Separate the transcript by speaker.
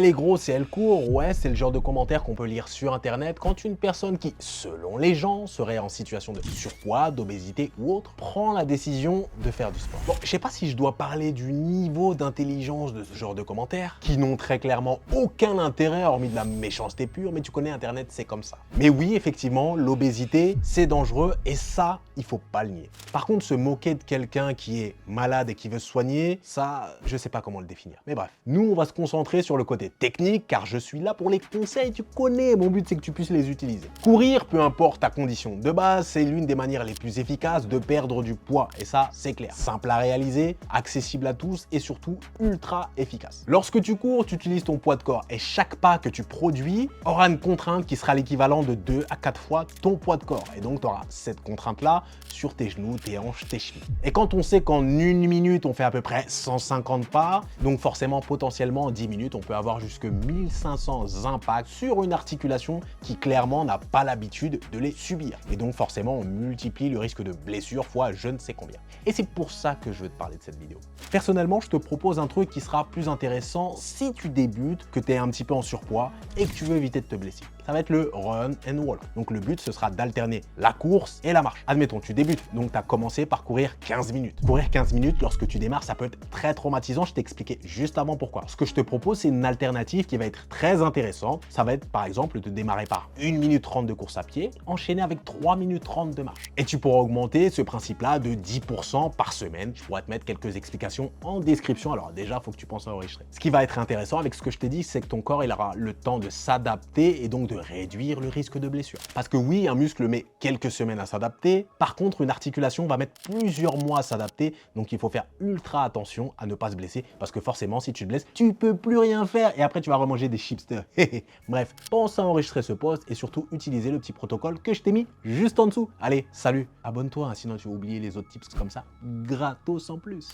Speaker 1: Elle est grosse et elle court, ouais, c'est le genre de commentaire qu'on peut lire sur internet quand une personne qui, selon les gens, serait en situation de surpoids, d'obésité ou autre, prend la décision de faire du sport. Bon, je sais pas si je dois parler du niveau d'intelligence de ce genre de commentaires, qui n'ont très clairement aucun intérêt hormis de la méchanceté pure, mais tu connais internet, c'est comme ça. Mais oui, effectivement, l'obésité, c'est dangereux et ça, il faut pas le nier. Par contre, se moquer de quelqu'un qui est malade et qui veut se soigner, ça, je sais pas comment le définir. Mais bref, nous, on va se concentrer sur le côté technique, car je suis là pour les conseils, tu connais, mon but c'est que tu puisses les utiliser. Courir, peu importe ta condition de base, c'est l'une des manières les plus efficaces de perdre du poids, et ça, c'est clair. Simple à réaliser, accessible à tous et surtout ultra efficace. Lorsque tu cours, tu utilises ton poids de corps et chaque pas que tu produis aura une contrainte qui sera l'équivalent de 2 à 4 fois ton poids de corps. Et donc, tu auras cette contrainte-là sur tes genoux, tes hanches, tes chevilles. Et quand on sait qu'en 1 minute, on fait à peu près 150 pas, donc forcément, potentiellement, en 10 minutes, on peut avoir jusque 1500 impacts sur une articulation qui clairement n'a pas l'habitude de les subir. Et donc forcément, on multiplie le risque de blessure fois je ne sais combien. Et c'est pour ça que je veux te parler de cette vidéo. Personnellement, je te propose un truc qui sera plus intéressant si tu débutes, que tu es un petit peu en surpoids et que tu veux éviter de te blesser. Ça va être le run and walk. Donc le but, ce sera d'alterner la course et la marche. Admettons, tu débutes, donc tu as commencé par courir 15 minutes. Courir 15 minutes, lorsque tu démarres, ça peut être très traumatisant. Je t'expliquais juste avant pourquoi. Ce que je te propose, c'est une alternative qui va être très intéressante. Ça va être par exemple de démarrer par 1 minute 30 de course à pied, enchaîner avec 3 minutes 30 de marche. Et tu pourras augmenter ce principe-là de 10% par semaine. Je pourrais te mettre quelques explications en description. Alors déjà, il faut que tu penses à enregistrer. Ce qui va être intéressant avec ce que je t'ai dit, c'est que ton corps, il aura le temps de s'adapter et donc de réduire le risque de blessure. Parce que oui, un muscle met quelques semaines à s'adapter. Par contre, une articulation va mettre plusieurs mois à s'adapter. Donc il faut faire ultra attention à ne pas se blesser. Parce que forcément, si tu te blesses, tu peux plus rien faire. Et après, tu vas remanger des chips. Bref, pense à enregistrer ce post et surtout utiliser le petit protocole que je t'ai mis juste en dessous. Allez, salut, abonne-toi, hein, sinon tu vas oublier les autres tips comme ça, gratos en plus.